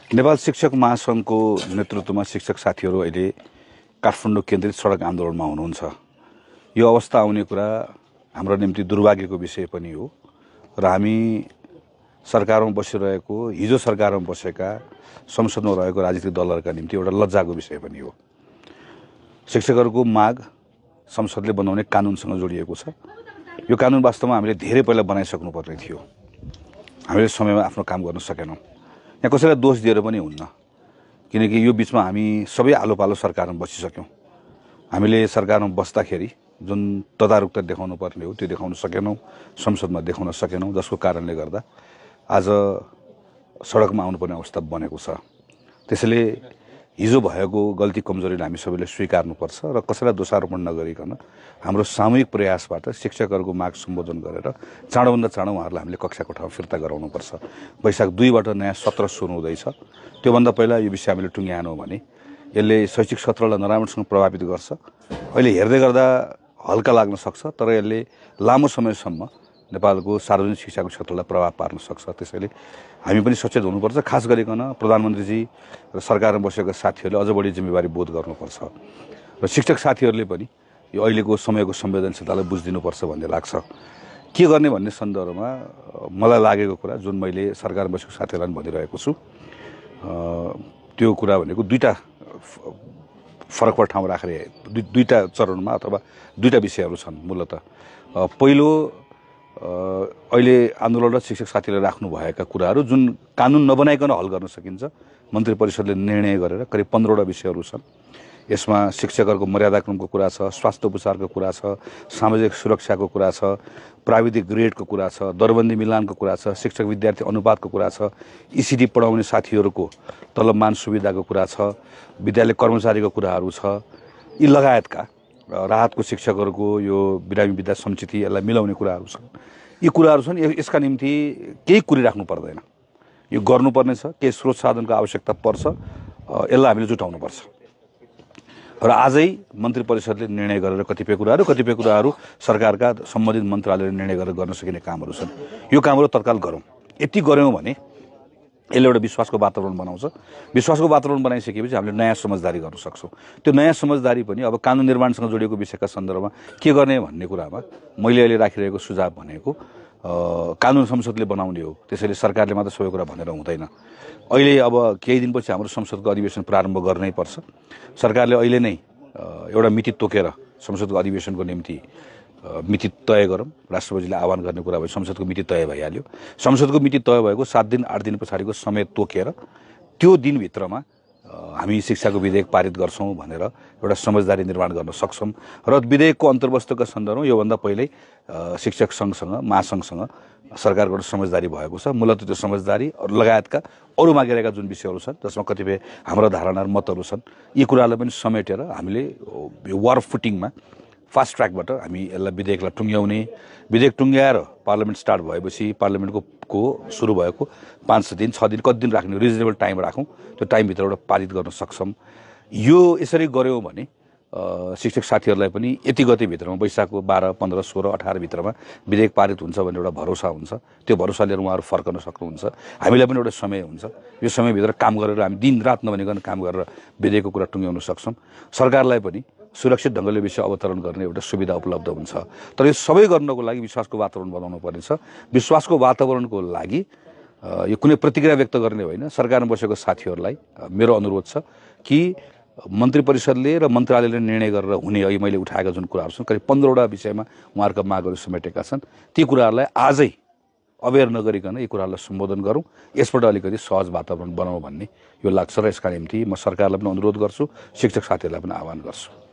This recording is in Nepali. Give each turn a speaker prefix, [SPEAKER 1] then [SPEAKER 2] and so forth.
[SPEAKER 1] नेपाल शिक्षक महासङ्घको नेतृत्वमा शिक्षक साथीहरू अहिले काठमाडौँ केन्द्रित सडक आन्दोलनमा हुनुहुन्छ। यो अवस्था आउने कुरा हाम्रो निम्ति दुर्भाग्यको विषय पनि हो र हामी सरकारमा बसिरहेको हिजो सरकारमा बसेका संसदमा रहेको राजनीतिक दलहरूका निम्ति एउटा लज्जाको विषय पनि हो। शिक्षकहरूको माग संसदले बनाउने कानुनसँग जोडिएको छ। यो कानुन वास्तवमा हामीले धेरै पहिला बनाइसक्नुपर्ने थियो। हामीले समयमा आफ्नो काम गर्न सकेनौँ। यहाँ कसैलाई दोष दिएर पनि हुन्न, किनकि यो बिचमा हामी सबै आलो पालो सरकारमा बसिसक्यौँ। हामीले सरकारमा बस्दाखेरि जुन तदारुकता देखाउनु पर्ने हो त्यो देखाउन सकेनौँ, संसदमा देखाउन सकेनौँ, जसको कारणले गर्दा आज सडकमा आउनुपर्ने अवस्था बनेको छ। त्यसैले हिजो भएको गल्ती कमजोरीलाई हामी सबैले स्वीकार्नुपर्छ र कसैलाई दोषारोपण नगरिकन हाम्रो सामूहिक प्रयासबाट शिक्षकहरूको माग सम्बोधन गरेर चाँडोभन्दा चाँडो उहाँहरूलाई हामीले कक्षा कोठामा फिर्ता गराउनुपर्छ। वैशाख 2बाट नयाँ सत्र सुरु हुँदैछ। त्योभन्दा पहिला यो विषय हामीले टुङ्ग्याएनौँ भने यसले शैक्षिक क्षेत्रलाई नराम्रोसँग प्रभावित गर्छ। अहिले हेर्दै गर्दा हल्का लाग्न सक्छ, तर यसले लामो समयसम्म नेपालको सार्वजनिक शिक्षाको क्षेत्रलाई प्रभाव पार्न सक्छ। त्यसैले हामी पनि सचेत हुनुपर्छ। खास गरिकन प्रधानमन्त्रीजी र सरकारमा बसेका साथीहरूले अझ बढी जिम्मेवारी बोध गर्नुपर्छ र शिक्षक साथीहरूले पनि यो अहिलेको समयको संवेदनशीलतालाई बुझिदिनुपर्छ भन्ने लाग्छ। के गर्ने भन्ने सन्दर्भमा मलाई लागेको कुरा जुन मैले सरकारमा बसेको साथीहरूलाई भनिरहेको छु, त्यो कुरा भनेको दुईवटा फरक ठाउँ राखेर दुईवटा चरणमा अथवा दुईवटा विषयहरू छन्। मूलतः पहिलो, अहिले आन्दोलनरत शिक्षक साथीले राख्नुभएका कुराहरू जुन कानुन नबनाइकन हल गर्न सकिन्छ, मन्त्री परिषदले निर्णय गरेर करिब 15वटा विषयहरू छन्। यसमा शिक्षकहरूको मर्यादाक्रमको कुरा छ, स्वास्थ्य उपचारको कुरा छ, सामाजिक सुरक्षाको कुरा छ, प्राविधिक ग्रेडको कुरा छ, दरबन्दी मिलानको कुरा छ, शिक्षक विद्यार्थी अनुपातको कुरा छ, इसिडी पढाउने साथीहरूको तलबमान सुविधाको कुरा छ, विद्यालय कर्मचारीको कुराहरू छ। यी लगायतका राहतको शिक्षकहरूको यो बिरामी विद्या सञ्चिति यसलाई मिलाउने कुराहरू छन्। यी कुराहरू छन्। यसका निम्ति केही कुरिराख्नु पर्दैन। यो गर्नुपर्ने छ। केही स्रोत साधनको आवश्यकता पर्छ, यसलाई हामीले जुटाउनुपर्छ। र आजै मन्त्री परिषदले निर्णय गरेर कतिपय कुराहरू सरकारका सम्बन्धित मन्त्रालयले निर्णय गरेर गर्न सकिने कामहरू छन्। यो कामहरू तत्काल गरौँ। यति गऱ्यौँ भने यसले एउटा विश्वासको वातावरण बनाउँछ। विश्वासको वातावरण बनाइसकेपछि हामीले नयाँ समझदारी गर्न सक्छौँ। त्यो नयाँ समझदारी पनि अब कानुन निर्माणसँग जोडिएको विषयका सन्दर्भमा के गर्ने भन्ने कुरामा मैले अहिले राखिरहेको सुझाव भनेको कानुन संसदले बनाउने हो। त्यसैले सरकारले मात्र सबै कुरा भनेर हुँदैन। अहिले अब केही दिनपछि हाम्रो संसदको अधिवेशन प्रारम्भ गर्नै पर्छ। सरकारले अहिले नै एउटा मिति तोकेर संसदको अधिवेशनको निम्ति मिति तय गरौँ। राष्ट्रपतिले आह्वान गर्ने कुरा भयो, संसदको मिति तय भइहाल्यो। संसदको मिति तय भएको 7 दिन 8 दिन पछाडिको समय तोकेर त्यो दिनभित्रमा हामी शिक्षाको विधेयक पारित गर्छौँ भनेर एउटा समझदारी निर्माण गर्न सक्छौँ। र विधेयकको अन्तर्वस्तुका सन्दर्भमा योभन्दा पहिल्यै शिक्षक सङ्घसँग महासङ्घसँग सरकारको एउटा समझदारी भएको छ। मूलतः त्यो समझदारी लगायतका अरू मागिरहेका जुन विषयहरू छन्, जसमा कतिपय हाम्रा धारणा र मतहरू छन्, यी कुरालाई पनि समेटेर हामीले वार फुटिङमा फास्ट ट्र्याकबाट हामी यसलाई विधेयकलाई टुङ्ग्याउने। विधेयक टुङ्ग्याएर पार्लियामेन्ट स्टार्ट भएपछि पार्लियामेन्टको सुरु भएको 5 दिन 6 दिन कति दिन राख्ने रिजनेबल टाइम राखौँ। त्यो टाइमभित्रबाट पारित गर्न सक्छौँ। यो यसरी गऱ्यौँ भने शिक्षक साथीहरूलाई पनि यति गतिभित्रमा वैशाखको 12, 15, 16, 18 भित्रमा विधेयक पारित हुन्छ भन्ने एउटा भरोसा हुन्छ। त्यो भरोसा लिएर उहाँहरू फर्कन सक्नुहुन्छ। हामीलाई पनि एउटा समय हुन्छ। यो समयभित्र काम गरेर हामी दिन रात नभनिकन काम गरेर विधेयकको कुरा टुङ्ग्याउन सक्छौँ। सरकारलाई पनि सुरक्षित ढङ्गले विषय अवतरण गर्ने एउटा सुविधा उपलब्ध हुन्छ। तर यो सबै गर्नको लागि विश्वासको वातावरण बनाउनु पर्नेछ। विश्वासको वातावरणको लागि यो कुनै प्रतिक्रिया व्यक्त गर्ने होइन। सरकारमा बसेको साथीहरूलाई मेरो अनुरोध छ कि मन्त्री परिषदले र मन्त्रालयले निर्णय गरेर हुने अहिले मैले उठाएका जुन कुराहरू छन्, करिब 15वटा विषयमा उहाँहरूका मागहरू समेटेका छन्। ती कुराहरूलाई आजै अवेर नगरिकन यी कुराहरूलाई सम्बोधन गरौँ। यसबाट अलिकति सहज वातावरण बनाऊ भन्ने यो लाग्छ र यसका निम्ति म सरकारलाई पनि अनुरोध गर्छु, शिक्षक साथीहरूलाई पनि आह्वान गर्छु।